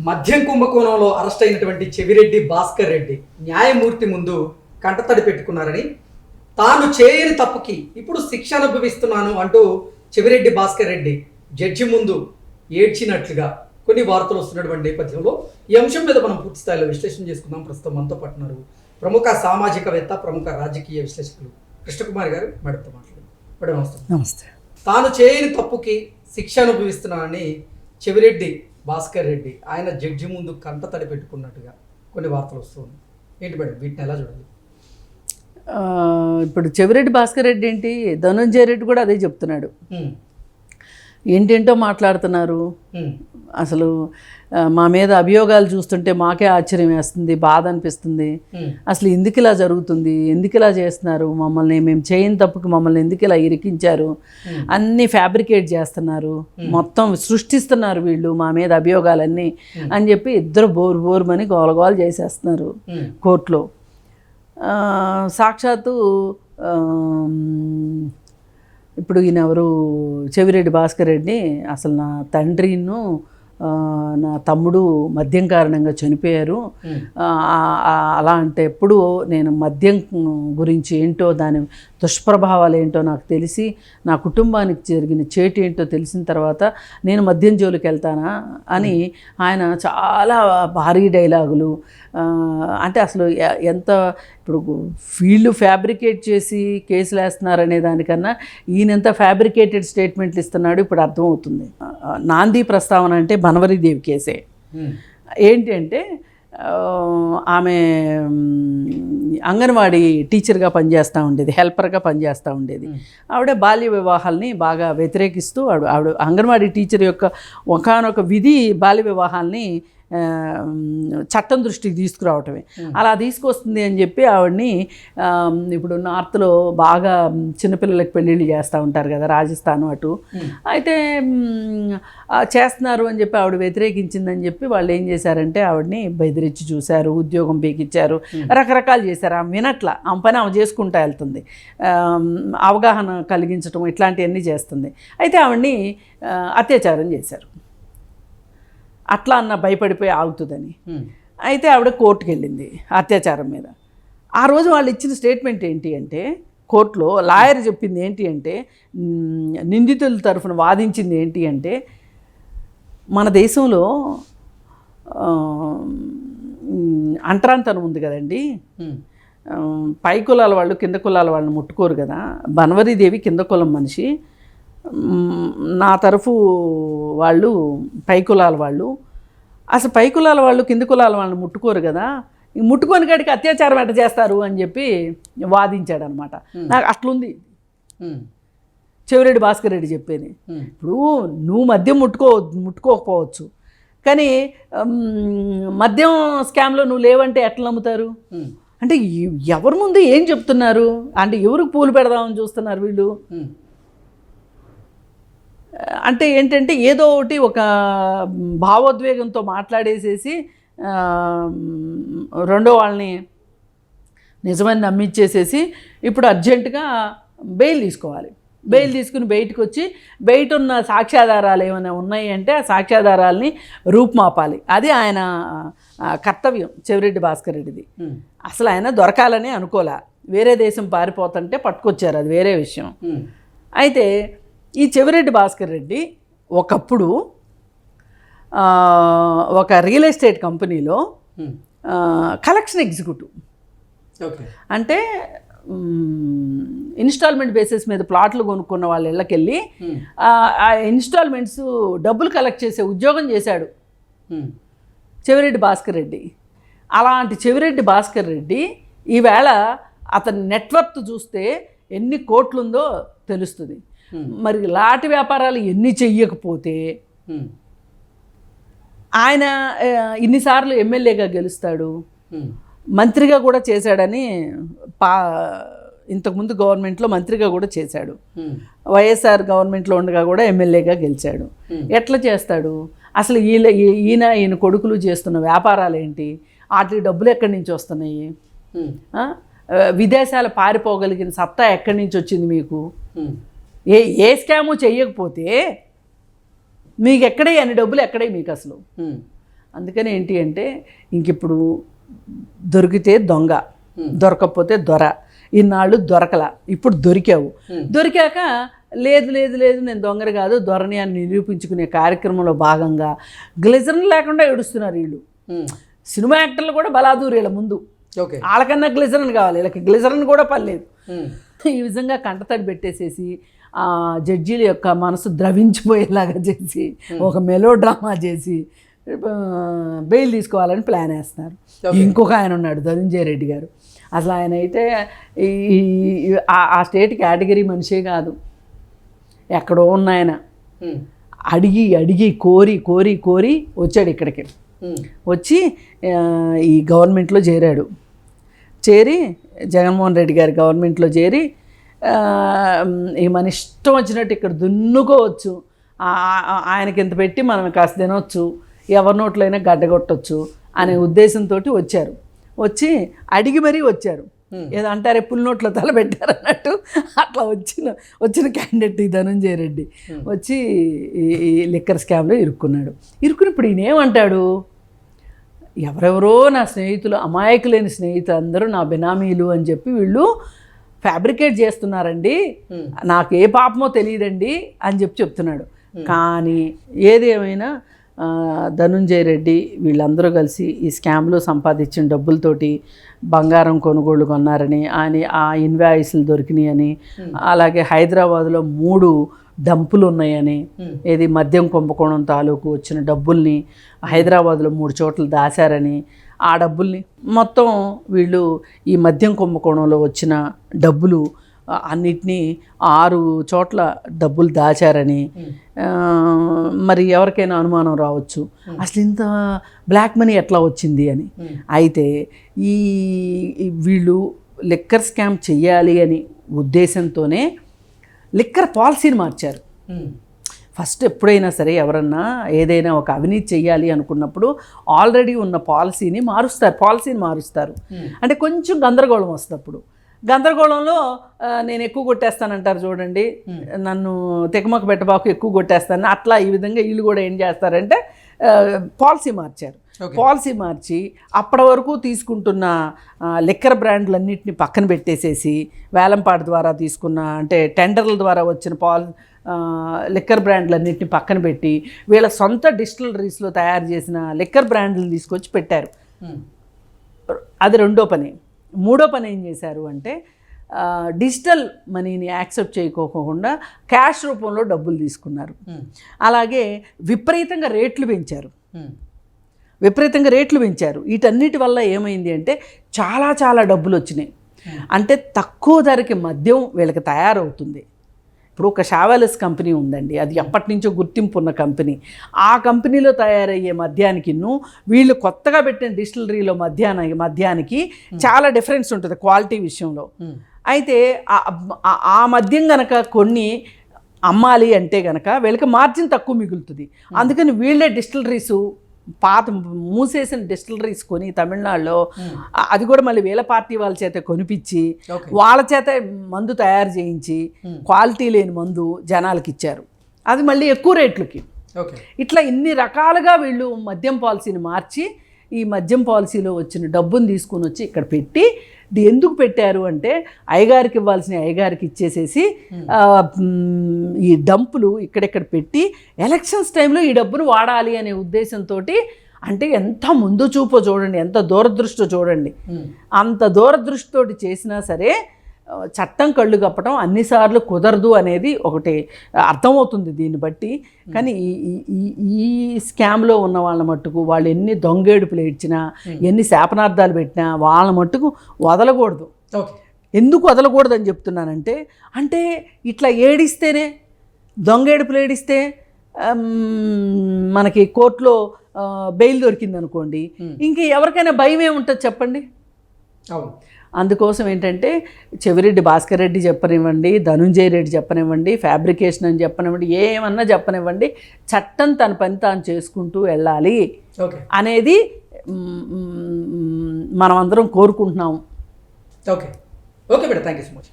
మద్యం కుంభకోణంలో అరెస్ట్ అయినటువంటి చెవిరెడ్డి భాస్కర్ రెడ్డి న్యాయమూర్తి ముందు కంటతడి పెట్టుకున్నారని, తాను చేయని తప్పుకి ఇప్పుడు శిక్ష అనుభవిస్తున్నాను అంటూ చెవిరెడ్డి భాస్కర్ రెడ్డి జడ్జి ముందు ఏడ్చినట్లుగా కొన్ని వార్తలు వస్తున్నటువంటి నేపథ్యంలో ఈ అంశం మీద మనం పూర్తి స్థాయిలో విశ్లేషణ చేసుకుందాం. ప్రస్తుతం మనతో పట్టున్నారు ప్రముఖ సామాజికవేత్త, ప్రముఖ రాజకీయ విశ్లేషకులు కృష్ణకుమార్ గారు. మేడంతో మాట్లాడారు. మేడం నమస్తే. నమస్తే. తాను చేయని తప్పుకి శిక్ష అనుభవిస్తున్నానని చెవిరెడ్డి భాస్కర్ రెడ్డి ఆయన జడ్జి ముందు కంటతడి పెట్టుకున్నట్టుగా కొన్ని వార్తలు వస్తుంది. ఏంటి మేడం, వీటిని ఎలా చూడాలి? ఇప్పుడు చెవిరెడ్డి భాస్కర్ రెడ్డి ఏంటి, ధనంజయ రెడ్డి కూడా అదే చెప్తున్నాడు. ఏంటేంటో మాట్లాడుతున్నారు. అసలు మా మీద అభియోగాలు చూస్తుంటే మాకే ఆశ్చర్యం వేస్తుంది, బాధ అనిపిస్తుంది. అసలు ఎందుకు ఇలా జరుగుతుంది, ఎందుకు ఇలా చేస్తున్నారు, మమ్మల్ని మేము చేయని తప్పుకి మమ్మల్ని ఎందుకు ఇలా ఇరికించారు, అన్నీ ఫ్యాబ్రికేట్ చేస్తున్నారు, మొత్తం సృష్టిస్తున్నారు వీళ్ళు మా మీద అభియోగాలన్నీ అని చెప్పి ఇద్దరు బోరుమని గోలగోలు చేసేస్తున్నారు కోర్టులో. సాక్షాత్తు ఇప్పుడు ఈయన ఎవరు, చెవిరెడ్డి భాస్కర్ రెడ్డి అసలు నా తండ్రిను నా తమ్ముడు మద్యం కారణంగా చనిపోయారు, అలా అంటే ఎప్పుడు నేను మద్యం గురించి ఏంటో దాని దుష్ప్రభావాలు ఏంటో నాకు తెలిసి నా కుటుంబానికి జరిగిన చేటు ఏంటో తెలిసిన తర్వాత నేను మద్యం జోలికి వెళ్తానా అని ఆయన చాలా భారీ డైలాగులు. అంటే అసలు ఎంత ఇప్పుడు వీళ్ళు ఫ్యాబ్రికేట్ చేసి కేసులు వేస్తున్నారనే దానికన్నా ఈయనంత ఫ్యాబ్రికేటెడ్ స్టేట్మెంట్లు ఇస్తున్నాడు ఇప్పుడు అర్థమవుతుంది. నాంది ప్రస్తావన అంటే బనవరీదేవి కేసే. ఏంటి అంటే ఆమె అంగన్వాడీ టీచర్గా పనిచేస్తూ ఉండేది, హెల్పర్గా పనిచేస్తూ ఉండేది. ఆవిడ బాల్య వివాహాలని బాగా వ్యతిరేకిస్తూ ఆవిడ అంగన్వాడీ టీచర్ యొక్క ఒకానొక విధి బాల్య వివాహాలని చట్టం దృష్టికి తీసుకురావటమే. అలా తీసుకొస్తుంది అని చెప్పి ఆవిడని ఇప్పుడు నార్త్లో బాగా చిన్నపిల్లలకి పెళ్ళిళ్ళు చేస్తూ ఉంటారు కదా, రాజస్థాన్ అటు. అయితే చేస్తున్నారు అని చెప్పి ఆవిడ వ్యతిరేకించిందని చెప్పి వాళ్ళు ఏం చేశారంటే ఆవిడని బెదిరించి చూశారు, ఉద్యోగం పీకిచ్చారు, రకరకాలు చేశారు. ఆమె వినట్ల, ఆమె పని ఆమె చేసుకుంటూ వెళ్తుంది, అవగాహన కలిగించడం ఇట్లాంటివన్నీ చేస్తుంది. అయితే ఆవిడని అత్యాచారం చేశారు. అట్లా అన్న భయపడిపోయి ఆగుతుందని. అయితే ఆవిడ కోర్టుకు వెళ్ళింది అత్యాచారం మీద. ఆ రోజు వాళ్ళు ఇచ్చిన స్టేట్మెంట్ ఏంటి అంటే, కోర్టులో లాయర్ చెప్పింది ఏంటి అంటే, నిందితుల తరఫున వాదించింది ఏంటి అంటే, మన దేశంలో అంటరాంతనం ఉంది కదండి, పై కులాల వాళ్ళు కింద కులాల వాళ్ళని ముట్టుకోరు కదా. బనవరీదేవి కింద కులం మనిషి, నా తరఫు వాళ్ళు పై కులాల వాళ్ళు. అసలు పై కులాల వాళ్ళు కింద కులాల వాళ్ళని ముట్టుకోరు కదా, ముట్టుకొని కాడికి అత్యాచారం ఎట్ట చేస్తారు అని చెప్పి వాదించాడు అనమాట. నాకు అట్లుంది చెవిరెడ్డి భాస్కర్ రెడ్డి చెప్పేది. ఇప్పుడు నువ్వు మద్యం ముట్టుకోకపోవచ్చు, కానీ మద్యం స్కామ్లో నువ్వు లేవంటే ఎట్లా నమ్ముతారు? అంటే ఎవరి ముందు ఏం చెప్తున్నారు అంటే, ఎవరికి పూలు పెడదామని చూస్తున్నారు వీళ్ళు? అంటే ఏంటంటే ఏదో ఒకటి ఒక భావోద్వేగంతో మాట్లాడేసేసి రెండో వాళ్ళని నిజమని నమ్మించేసేసి ఇప్పుడు అర్జెంటుగా బెయిల్ తీసుకోవాలి. బెయిల్ తీసుకుని బయటకు వచ్చి బయట ఉన్న సాక్ష్యాధారాలు ఏమైనా ఉన్నాయి అంటే ఆ సాక్ష్యాధారాలని రూపుమాపాలి. అది ఆయన కర్తవ్యం చెవిరెడ్డి భాస్కర్ రెడ్డిది. అసలు ఆయన దొరకాలని అనుకోలే, వేరే దేశం పారిపోతుంటే పట్టుకొచ్చారు, అది వేరే విషయం. అయితే ఈ చెవిరెడ్డి భాస్కర్ రెడ్డి ఒకప్పుడు ఒక రియల్ ఎస్టేట్ కంపెనీలో కలెక్షన్ ఎగ్జిక్యూటివ్. అంటే ఇన్స్టాల్మెంట్ బేసిస్ మీద ప్లాట్లు కొనుక్కున్న వాళ్ళ ఇళ్ళకెళ్ళి ఆ ఇన్స్టాల్మెంట్స్ డబ్బులు కలెక్ట్ చేసే ఉద్యోగం చేశాడు చెవిరెడ్డి భాస్కర్ రెడ్డి. అలాంటి చెవిరెడ్డి భాస్కర్ రెడ్డి ఈవేళ అతని నెట్వర్క్ చూస్తే ఎన్ని కోట్లుందో తెలుస్తుంది. మరి లాటి వ్యాపారాలు ఎన్ని చెయ్యకపోతే ఆయన ఇన్నిసార్లు ఎమ్మెల్యేగా గెలుస్తాడు, మంత్రిగా కూడా చేశాడని ఇంతకుముందు గవర్నమెంట్లో మంత్రిగా కూడా చేశాడు, వైఎస్ఆర్ గవర్నమెంట్లో ఉండగా కూడా ఎమ్మెల్యేగా గెలిచాడు. ఎట్లా చేస్తాడు? అసలు ఈయన కొడుకులు చేస్తున్న వ్యాపారాలు ఏంటి, వాటి డబ్బులు ఎక్కడి నుంచి వస్తున్నాయి, విదేశాలు పారిపోగలిగిన సత్తా ఎక్కడి నుంచి వచ్చింది మీకు? ఏ స్కాము చెయ్యకపోతే మీకు ఎక్కడే అన్ని డబ్బులు ఎక్కడే మీకు అసలు? అందుకని ఏంటి అంటే ఇంకిప్పుడు దొరికితే దొంగ, దొరకకపోతే దొర. ఇన్నాళ్ళు దొరకల, ఇప్పుడు దొరికావు. దొరికాక లేదు లేదు లేదు నేను దొంగని కాదు దొరని అని నిరూపించుకునే కార్యక్రమంలో భాగంగా గ్లిజరిన్ లేకుండా ఏడుస్తున్నారు వీళ్ళు. సినిమా యాక్టర్లు కూడా బలాదూరు వీళ్ళ ముందు. వాళ్ళకన్నా గ్లిజరిన్ కావాలి, వీళ్ళకి గ్లిజరిన్ కూడా పర్లేదు. ఈ విధంగా కంటతడి పెట్టేసేసి జడ్జీల యొక్క మనసు ద్రవించిపోయేలాగా చేసి ఒక మెలో డ్రామా చేసి బెయిల్ తీసుకోవాలని ప్లాన్ వేస్తున్నారు. ఇంకొక ఆయన ఉన్నాడు ధనుంజయ రెడ్డి గారు. అసలు ఆయన అయితే ఆ స్టేట్ కేటగిరీ మనిషే కాదు, ఎక్కడో ఉన్నాయన. అడిగి అడిగి కోరి కోరి కోరి వచ్చాడు ఇక్కడికి. వచ్చి ఈ గవర్నమెంట్లో చేరాడు. చేరి జగన్మోహన్ రెడ్డి గారి గవర్నమెంట్లో చేరి ఈ మన ఇష్టం వచ్చినట్టు ఇక్కడ దున్నుకోవచ్చు, ఆయనకి ఇంత పెట్టి మనం కాస్త తినొచ్చు, ఎవరి నోట్లైనా గడ్డగొట్టచ్చు అనే ఉద్దేశంతో వచ్చారు. అడిగి మరీ వచ్చారు. ఏదో అంటారే పుల్ నోట్లో తల పెట్టారు అన్నట్టు అట్లా వచ్చిన క్యాండిడేట్ ఈ ధనుంజయ రెడ్డి వచ్చి ఈ లిక్కర్ స్కామ్లో ఇరుక్కున్నాడు. ఇప్పుడు ఈయన ఏమంటాడు, ఎవరెవరో నా స్నేహితులు, అమాయకులేని స్నేహితులు అందరూ నా బినామీలు అని చెప్పి వీళ్ళు ఫ్యాబ్రికేట్ చేస్తున్నారండి, నాకు ఏ పాపమో తెలియదండి అని చెప్తున్నాడు. కానీ ఏదేమైనా ధనుంజయ రెడ్డి వీళ్ళందరూ కలిసి ఈ స్కామ్లో సంపాదించిన డబ్బులతోటి బంగారం కొనుగోళ్ళు కొన్నారని, ఆ ఇన్వాయిస్లు దొరికినాయని, అలాగే హైదరాబాద్లో 3 డంపులు ఉన్నాయని, ఏది మద్యం కుంభకోణం తాలూకు వచ్చిన డబ్బుల్ని హైదరాబాద్లో 3 చోట్ల దాశారని, ఆ డబ్బుల్ని మొత్తం వీళ్ళు ఈ మద్యం కుంభకోణంలో వచ్చిన డబ్బులు అన్నిటినీ 6 చోట్ల డబ్బులు దాచారని మరి ఎవరికైనా అనుమానం రావచ్చు, అసలు ఇంత బ్లాక్ మనీ ఎట్లా వచ్చింది అని. అయితే ఈ వీళ్ళు లిక్కర్ స్కామ్ చెయ్యాలి అని ఉద్దేశంతోనే లిక్కర్ పాలసీని మార్చారు. ఫస్ట్ ఎప్పుడైనా సరే ఎవరన్నా ఏదైనా ఒక అవినీతి చెయ్యాలి అనుకున్నప్పుడు ఆల్రెడీ ఉన్న పాలసీని మారుస్తారు. అంటే కొంచెం గందరగోళం వస్తుంది. అప్పుడు గందరగోళంలో నేను ఎక్కువ కొట్టేస్తానంటారు చూడండి, నన్ను తెకమక పెట్టబాకు ఎక్కువ కొట్టేస్తాను, అట్లా ఈ విధంగా వీళ్ళు కూడా ఏం చేస్తారంటే పాలసీ మార్చారు. పాలసీ మార్చి అప్పటి వరకు తీసుకుంటున్న లిక్కర్ బ్రాండ్లన్నింటినీ పక్కన పెట్టేసేసి వేలంపాట ద్వారా తీసుకున్న అంటే టెండర్ల ద్వారా వచ్చిన లిక్కర్ బ్రాండ్లన్నింటినీ పక్కన పెట్టి వీళ్ళ సొంత డిస్టిలరీస్లో తయారు చేసిన లిక్కర్ బ్రాండ్లను తీసుకొచ్చి పెట్టారు. అది రెండో పని. మూడో పని ఏం చేశారు అంటే డిజిటల్ మనీని యాక్సెప్ట్ చేయకోకుండా క్యాష్ రూపంలో డబ్బులు తీసుకున్నారు. అలాగే విపరీతంగా రేట్లు పెంచారు. వీటన్నిటి వల్ల ఏమైంది అంటే చాలా డబ్బులు వచ్చినాయి. అంటే తక్కువ ధరకి మద్యం వీళ్ళకి తయారవుతుంది. ఇప్పుడు ఒక షావెలస్ కంపెనీ ఉందండి, అది ఎప్పటి నుంచో గుర్తింపు ఉన్న కంపెనీ. ఆ కంపెనీలో తయారయ్యే మద్యానికి వీళ్ళు కొత్తగా పెట్టిన డిస్టిలరీలో మద్యానికి చాలా డిఫరెన్స్ ఉంటుంది క్వాలిటీ విషయంలో. అయితే ఆ మద్యం గనక కొన్ని అమ్మాలి అంటే గనక వీళ్ళకి మార్జిన్ తక్కువ మిగులుతుంది. అందుకని వీళ్ళే డిస్టిలరీసు పాత మూసేసిన డిస్టిలరీస్ కొని తమిళనాడులో అది కూడా మళ్ళీ వీళ్ళ పార్టీ వాళ్ళ చేత కొనిపించి వాళ్ళ చేత మందు తయారు చేయించి క్వాలిటీ లేని మందు జనాలకి ఇచ్చారు, అది మళ్ళీ ఎక్కువ రేట్లకి. ఇట్లా ఇన్ని రకాలుగా వీళ్ళు మద్యం పాలసీని మార్చి ఈ మద్యం పాలసీలో వచ్చిన డబ్బును తీసుకొని వచ్చి ఇక్కడ పెట్టి ఎందుకు పెట్టారు అంటే అయ్యగారికి ఇవ్వాల్సిన అయ్యగారికి ఇచ్చేసేసి ఈ డంపులు ఇక్కడెక్కడ పెట్టి ఎలక్షన్స్ టైంలో ఈ డబ్బును వాడాలి అనే ఉద్దేశంతో. అంటే ఎంత ముందు చూపో చూడండి, ఎంత దూరదృష్టో చూడండి. అంత దూరదృష్టితోటి చేసినా సరే చట్టం కళ్ళు కప్పటం అన్నిసార్లు కుదరదు అనేది ఒకటి అర్థమవుతుంది దీన్ని బట్టి. కానీ ఈ స్కామ్లో ఉన్న వాళ్ళ మట్టుకు వాళ్ళు ఎన్ని దొంగేడుపులు ఏడ్చినా ఎన్ని శాపనార్థాలు పెట్టినా వాళ్ళ మట్టుకు వదలకూడదు. ఎందుకు వదలకూడదు అని చెప్తున్నానంటే, అంటే ఇట్లా ఏడిస్తేనే దొంగేడుపులు ఏడిస్తే మనకి కోర్టులో బెయిల్ దొరికింది అనుకోండి, ఇంక ఎవరికైనా భయం ఏముంటుంది చెప్పండి. అందుకోసం ఏంటంటే చెవిరెడ్డి భాస్కర్ రెడ్డి చెప్పనివ్వండి, ధనుంజయ రెడ్డి చెప్పనివ్వండి, ఫ్యాబ్రికేషన్ అని చెప్పనివ్వండి, ఏమన్నా చెప్పనివ్వండి, చట్టం తన పని తాను చేసుకుంటూ వెళ్ళాలి అనేది మనం అందరం కోరుకుంటున్నాము. Okay madam, thank you so much.